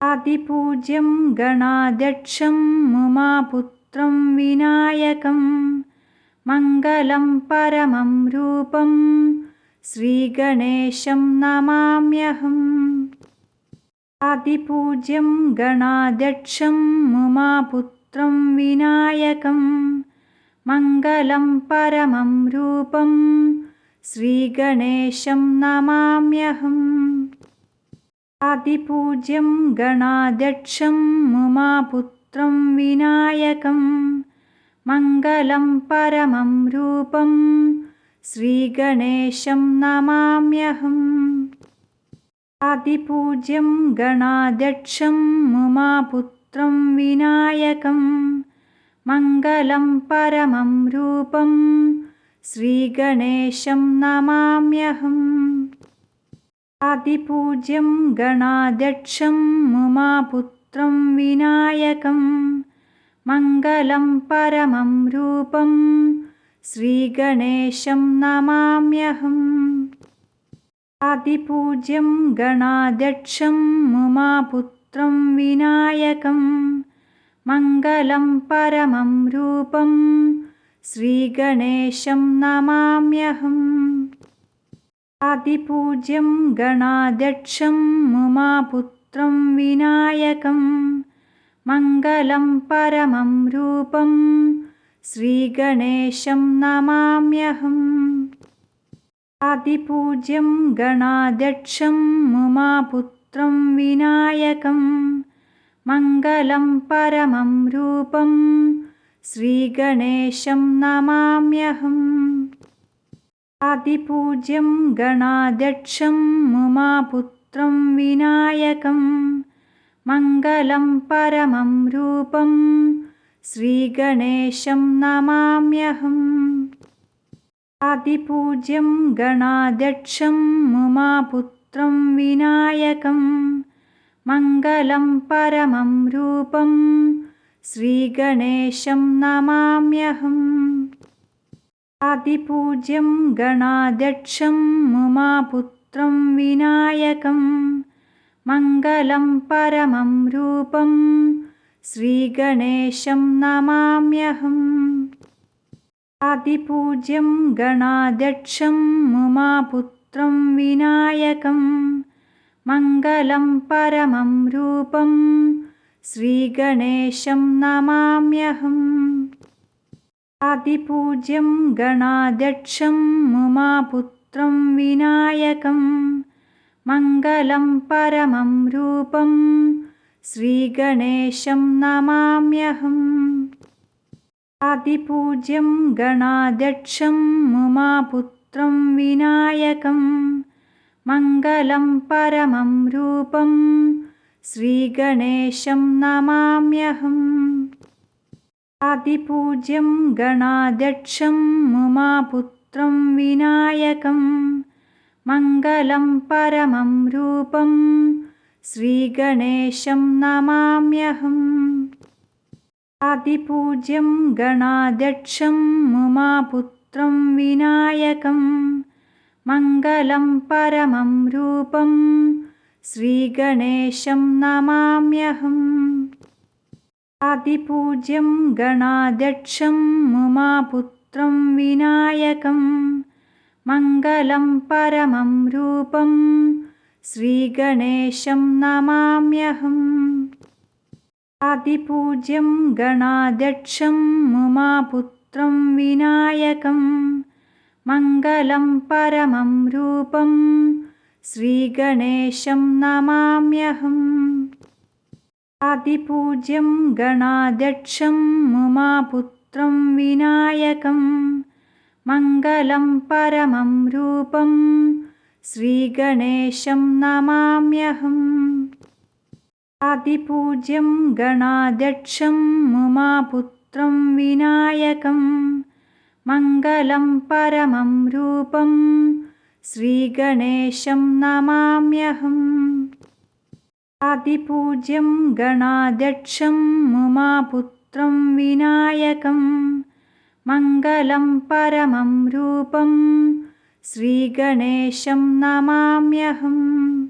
आदिपूज्यं गणाध्यक्षं उमापुत्रं विनायकं मङ्गलं परमं रूपं श्रीगणेशं नमाम्यहम्। आदिपूज्यं गणाध्यक्षं उमापुत्रं विनायकं मङ्गलं परमं रूपं श्रीगणेशं नमाम्यहम्। आदिपूज्यं गणाध्यक्षं उमापुत्रं विनायकं मङ्गलं परमं रूपं श्रीगणेशं नमाम्यहम्। आदिपूज्यं गणाध्यक्षं उमापुत्रं विनायकं मङ्गलं परमं रूपं श्रीगणेशं नमाम्यहम्। आदिपूज्यं गणाध्यक्षं उमापुत्रं विनायकं मङ्गलं परमं रूपं श्रीगणेशं नमाम्यहम्। आदिपूज्यं गणाध्यक्षं उमापुत्रं विनायकं मङ्गलं परमं रूपं श्रीगणेशं नमाम्यहम्। आदिपूज्यं गणाध्यक्षं उमापुत्रं विनायकं मङ्गलं परमं रूपं श्रीगणेशं नमाम्यहम्। आदिपूज्यं गणाध्यक्षं उमापुत्रं विनायकं मङ्गलं परमं रूपं श्रीगणेशं नमाम्यहम्। आदिपूज्यं गणाध्यक्षं उमापुत्रं विनायकं मङ्गलं परमं रूपं श्रीगणेशं नमाम्यहम्। आदिपूज्यं गणाध्यक्षं उमापुत्रं विनायकं मङ्गलं परमं रूपं श्रीगणेशं नमाम्यहम्। आदिपूज्यं गणाध्यक्षं उमापुत्रं विनायकं मङ्गलं परमं रूपं श्रीगणेशं नमाम्यहम्। आदिपूज्यं गणाध्यक्षं उमापुत्रं विनायकं मङ्गलं परमं रूपं श्रीगणेशं नमाम्यहम्। आदिपूज्यं गणाध्यक्षं उमापुत्रं विनायकं मङ्गलं परमं रूपं श्रीगणेशं नमाम्यहम्। आदिपूज्यं गणाध्यक्षं उमापुत्रं विनायकं मङ्गलं परमं रूपं श्रीगणेशं नमाम्यहम्। आदिपूज्यं गणाध्यक्षं उमापुत्रं विनायकं मङ्गलं परमं रूपं श्रीगणेशं नमाम्यहम्। आदिपूज्यं गणाध्यक्षं उमापुत्रं विनायकं मङ्गलं परमं रूपं श्रीगणेशं नमाम्यहम्। आदिपूज्यं गणाध्यक्षं उमापुत्रं विनायकं मङ्गलं परमं रूपं श्रीगणेशं नमाम्यहम्। आदिपूज्यं गणाध्यक्षं उमापुत्रं विनायकं मङ्गलं परमं रूपं श्रीगणेशं नमाम्यहम्। आदिपूज्यं गणाध्यक्षं उमापुत्रं विनायकं मङ्गलं परमं रूपं श्रीगणेशं नमाम्यहम्। आदिपूज्यं गणाध्यक्षं उमापुत्रं विनायकं मङ्गलं परमं रूपं श्रीगणेशं नमाम्यहम्। आदिपूज्यं गणाध्यक्षं उमापुत्रं विनायकं मङ्गलं परमं रूपं श्रीगणेशं नमाम्यहम्।